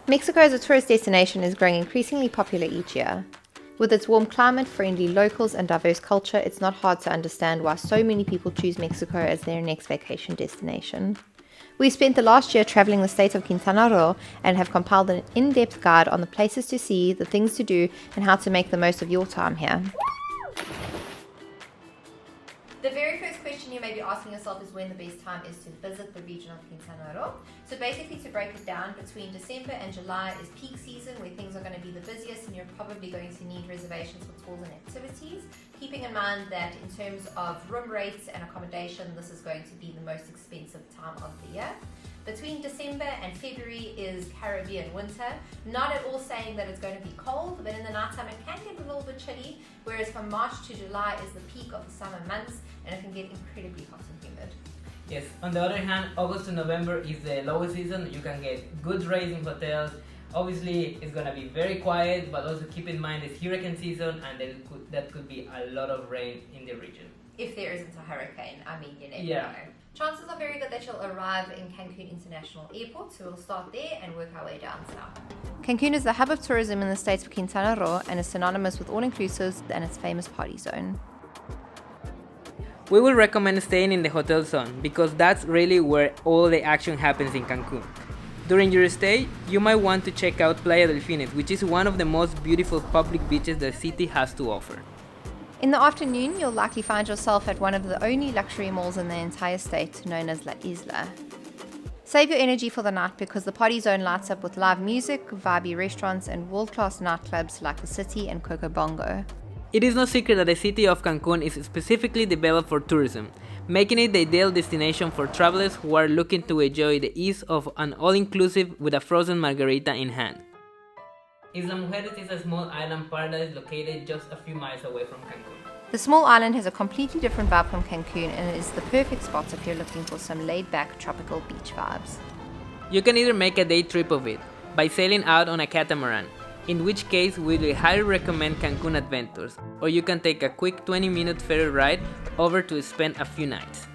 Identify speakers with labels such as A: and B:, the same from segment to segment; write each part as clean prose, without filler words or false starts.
A: Mexico as a tourist destination is growing increasingly popular each year. With its warm climate, friendly locals, and diverse culture, it's not hard to understand why so many people choose Mexico as their next vacation destination. We spent the last year traveling the state of Quintana Roo and have compiled an in-depth guide on the places to see, the things to do, and how to make the most of your time here. The very first question you may be asking yourself is when the best time is to visit the region of Quintana Roo. So basically, to break it down, between December and July is peak season where things are going to be the busiest and you're probably going to need reservations for tours and activities. Keeping in mind that in terms of room rates and accommodation, this is going to be the most expensive time of the year. Between December and February is Caribbean winter. Not at all saying that it's going to be cold, but in the nighttime it can get a little bit chilly, whereas from March to July is the peak of the summer months and it can get incredibly hot and humid.
B: Yes, on the other hand, August to November is the lowest season. You can get good rates in hotels. Obviously, it's going to be very quiet, but also keep in mind it's hurricane season and that could be a lot of rain in the region.
A: If there isn't a hurricane, I mean, you never
B: Yeah.
A: know. Chances are very good that you'll arrive in Cancun International Airport, so we'll start there and work our way down south. Cancun is the hub of tourism in the state of Quintana Roo and is synonymous with all-inclusives and its famous party zone.
B: We will recommend staying in the hotel zone because that's really where all the action happens in Cancun. During your stay, you might want to check out Playa 𝗪𝗏𝗏, which is one of the most beautiful public beaches the city has to offer.
A: In the afternoon, you'll likely find yourself at one of the only luxury malls in the entire state, known as Isla. Save your energy for the night because the party zone lights up with live music, vibey restaurants, and world-class nightclubs like the City and 𝐂𝐚𝐫𝐭.
B: It is no secret that the city of Cancun is specifically developed for tourism, making it the ideal destination for travelers who are looking to enjoy the ease of an all-inclusive with a frozen margarita in hand. Isla Mujeres is a small island paradise located just a few miles away from Cancun.
A: The small island has a completely different vibe from Cancun and it is the perfect spot if you're looking for some laid-back tropical beach vibes.
B: You can either make a day trip of it by sailing out on a catamaran, in which case we will highly recommend Cancun Adventures, or you can take a quick 20-minute ferry ride over to spend a few nights.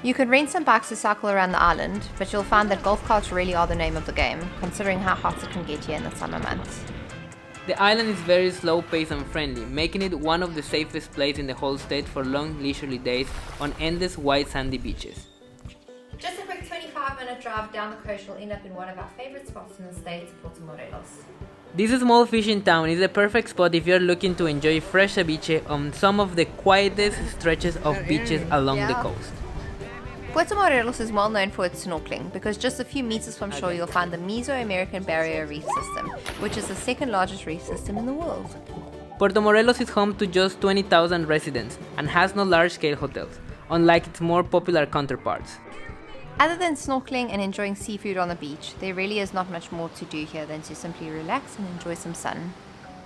A: You can rent some bikes to cycle around the island, but you'll find that golf carts really are the name of the game, considering how hot it can get here in the summer months.
B: The island is very slow-paced and friendly, making it one of the safest places in the whole state for long leisurely days on endless white sandy beaches.
A: Just a quick 25-minute drive down the coast will end up in one of our favorite spots in the state, Puerto Morelos.
B: This small fishing town is the perfect spot if you're looking to enjoy fresh ceviche on some of the quietest stretches of beaches along the coast.
A: Puerto Morelos is well known for its snorkeling because just a few meters from shore you'll find the Mesoamerican Barrier Reef System, which is the second largest reef system in the world.
B: Puerto Morelos is home to just 20,000 residents and has no large-scale hotels, unlike its more popular counterparts.
A: Other than snorkeling and enjoying seafood on the beach, there really is not much more to do here than to simply relax and enjoy some sun.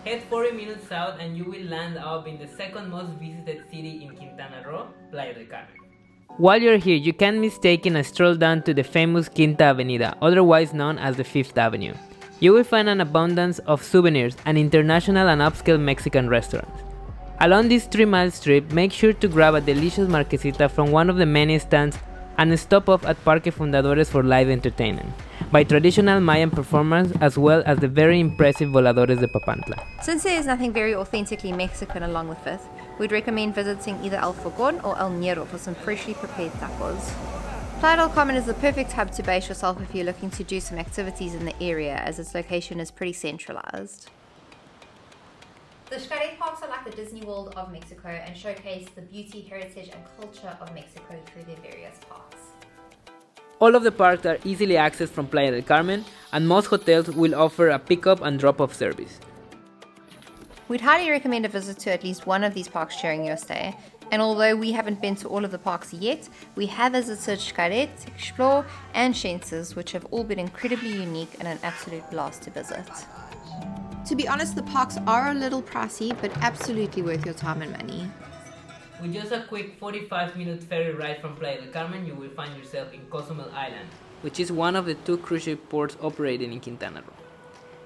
B: Head 40 minutes south and you will land up in the second most visited city in Quintana Roo, Playa del Carmen. While you're here, you can't mistake a stroll down to the famous Quinta Avenida, otherwise known as the Fifth Avenue. You will find an abundance of souvenirs and international and upscale Mexican restaurants. Along this 3-mile strip, make sure to grab a delicious marquesita from one of the many stands and stop off at Parque Fundadores for live entertainment, by traditional Mayan performers as well as the very impressive Voladores de Papantla.
A: Since there is nothing very authentically Mexican along the Fifth, we'd recommend visiting either El Fogón or El Ñero for some freshly prepared tacos. Playa del Carmen is the perfect hub to base yourself if you're looking to do some activities in the area, as its location is pretty centralized. The Xcaret Parks are like the Disney World of Mexico and showcase the beauty, heritage, and culture of Mexico through their various parks.
B: All of the parks are easily accessed from Playa del Carmen, and most hotels will offer a pick-up and drop-off service.
A: We'd highly recommend a visit to at least one of these parks during your stay, and although we haven't been to all of the parks yet, we have visited Xcaret, 𝗪𝗪, and 𝐶𝐻𝑚𝐻𝑆, which have all been incredibly unique and an absolute blast to visit. To be honest, the parks are a little pricey, but absolutely worth your time and money.
B: With just a quick 45-minute ferry ride from Playa del Carmen, you will find yourself in Cozumel Island, which is one of the 2 cruise ship ports operating in Quintana Roo.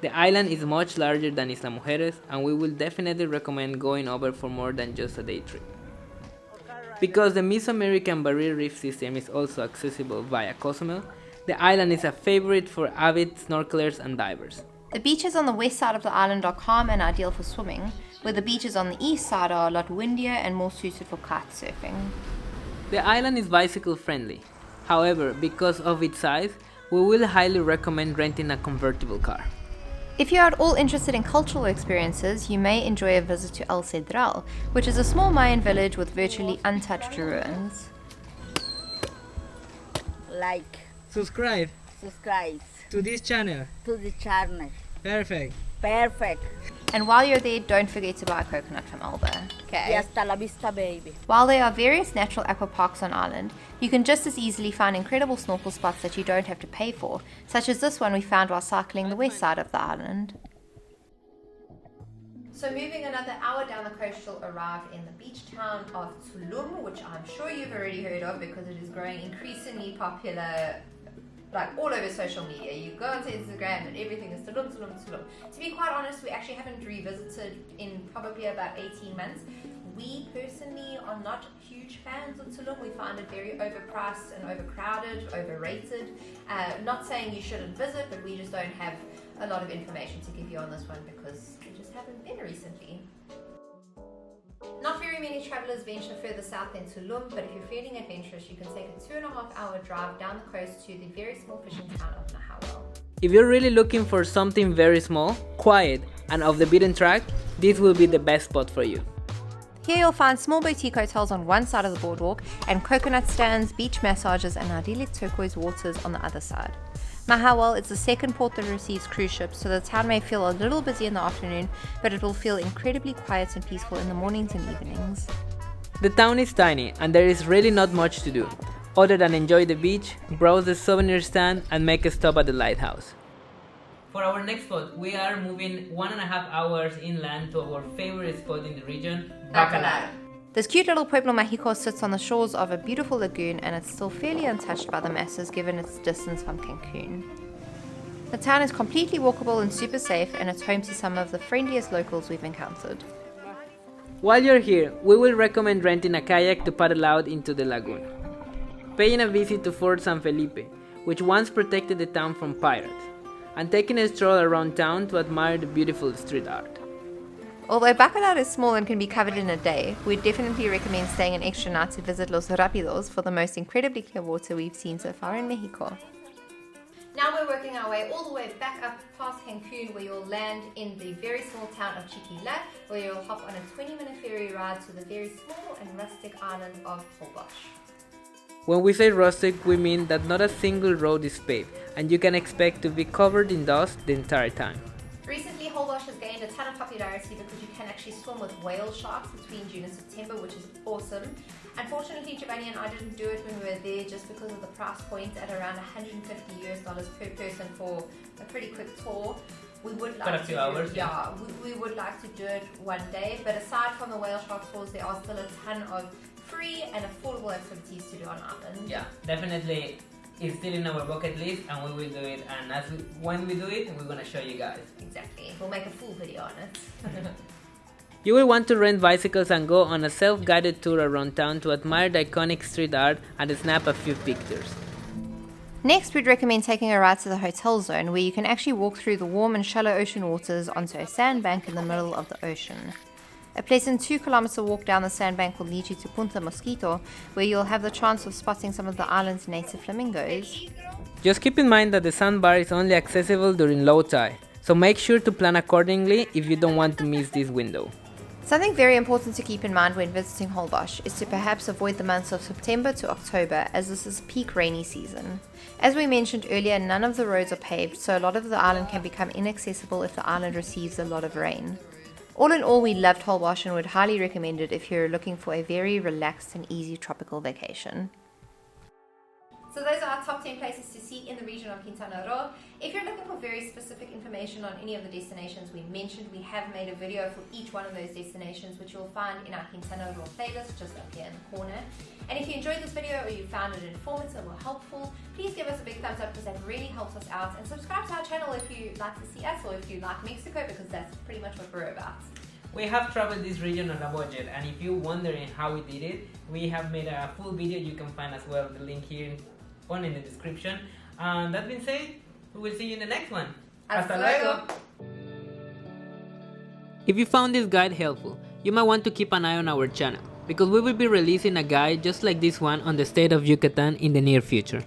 B: The island is much larger than Isla Mujeres, and we will definitely recommend going over for more than just a day trip. Because the Mesoamerican Barrier Reef System is also accessible via Cozumel, The island is a favorite for avid snorkelers and divers.
A: The beaches on the west side of the island are calm and ideal for swimming, where the beaches on the east side are a lot windier and more suited for kite surfing.
B: The island is bicycle friendly. However, because of its size, we will highly recommend renting a convertible car.
A: If you are at all interested in cultural experiences, you may enjoy a visit to 𝐿𝐴𝐴𝐻𝐻𝐿, which is a small Mayan village with virtually untouched ruins.
C: Like,
B: Subscribe
C: to
B: this channel.
C: the channel.
B: Perfect.
C: Perfect.
A: And while you're there, don't forget to buy a coconut from Elba. Okay.
C: Y hasta la vista, baby.
A: While there are various natural aqua parks on island, you can just as easily find incredible snorkel spots that you don't have to pay for, such as this one we found while cycling the west side of the island. So moving another hour down the coast, you'll arrive in the beach town of Tulum, which I'm sure you've already heard of because it is growing increasingly popular like all over social media. You go onto Instagram and everything is Tulum, Tulum, Tulum. To be quite honest, we actually haven't revisited in probably about 18 months. We personally are not huge fans of Tulum. We find it very overpriced and overcrowded, overrated. Not saying you shouldn't visit, but we just don't have a lot of information to give you on this one because we just haven't been recently. Not very many travelers venture further south than Tulum, but if you're feeling adventurous, you can take a 2.5-hour drive down the coast to the very small fishing town of Mahahual.
B: If you're really looking for something very small, quiet, and off the beaten track, this will be the best spot for you.
A: Here you'll find small boutique hotels on one side of the boardwalk and coconut stands, beach massages and idyllic turquoise waters on the other side. Mahahual is the second port that receives cruise ships, so the town may feel a little busy in the afternoon, but it will feel incredibly quiet and peaceful in the mornings and evenings.
B: The town is tiny and there is really not much to do, other than enjoy the beach, browse the souvenir stand and make a stop at the lighthouse. For our next spot, we are moving 1.5 hours inland to our favorite spot in the region, Bacalar.
A: This cute little Pueblo Mexico sits on the shores of a beautiful lagoon and it's still fairly untouched by the masses given its distance from Cancun. The town is completely walkable and super safe and it's home to some of the friendliest locals we've encountered.
B: While you're here, we will recommend renting a kayak to paddle out into the lagoon. Paying a visit to Fort 𝗪𝗪𝗂, which once protected the town from pirates, and taking a stroll around town to admire the beautiful street art.
A: Although Bacalar is small and can be covered in a day, we'd definitely recommend staying an extra night to visit 𝗓𝗪𝗄𝐻𝗄𝐻 for the most incredibly clear water we've seen so far in Mexico. Now we're working our way all the way back up past Cancun, where you'll land in the very small town of 𝐶hiquila, where you'll hop on a 20-minute ferry ride to the very small and rustic island of Holbox.
B: When we say rustic, we mean that not a single road is paved, and you can expect to be covered in dust the entire time.
A: Recently, Holbox has gained a ton of popularity because you can actually swim with whale sharks between June and September, which is awesome. Unfortunately, Giovanni and I didn't do it when we were there just because of the price point at around $150 per person for a pretty quick tour. We would like
B: a few hours.
A: Yeah, we would like to do it one day, but aside from the whale shark tours, there are still a ton of free and affordable activities to do on island.
B: Yeah, definitely. It's still in our bucket list and we will do it, and when we do it, we're gonna show you guys.
A: Exactly, we'll make a full video on it.
B: You will want to rent bicycles and go on a self-guided tour around town to admire the iconic street art and snap a few pictures.
A: Next, we'd recommend taking a ride to the hotel zone, where you can actually walk through the warm and shallow ocean waters onto a sandbank in the middle of the ocean. A pleasant 2-kilometer walk down the sandbank will lead you to Punta Mosquito, where you'll have the chance of spotting some of the island's native flamingos.
B: Just keep in mind that the sandbar is only accessible during low tide, so make sure to plan accordingly if you don't want to miss this window.
A: Something very important to keep in mind when visiting Holbox is to perhaps avoid the months of September to October, as this is peak rainy season. As we mentioned earlier, none of the roads are paved, so a lot of the island can become inaccessible if the island receives a lot of rain. All in all, we loved Holbox and would highly recommend it if you're looking for a very relaxed and easy tropical vacation. So those are our top 10 places to see in the region of Quintana Roo. If you're looking for very specific information on any of the destinations we mentioned, we have made a video for each one of those destinations, which you'll find in our Quintana Roo playlist just up here in the corner. And if you enjoyed this video or you found it informative or helpful, please give us a big thumbs up because that really helps us out, and subscribe to our channel if you'd like to see us or if you like Mexico, because that's pretty much what we're about.
B: We have traveled this region on a budget, and if you're wondering how we did it, we have made a full video. You can find as well the link here in the description, That being said, we will see you in the next one.
A: Hasta luego.
B: If you found this guide helpful, you might want to keep an eye on our channel, because we will be releasing a guide just like this one on the state of Yucatan in the near future.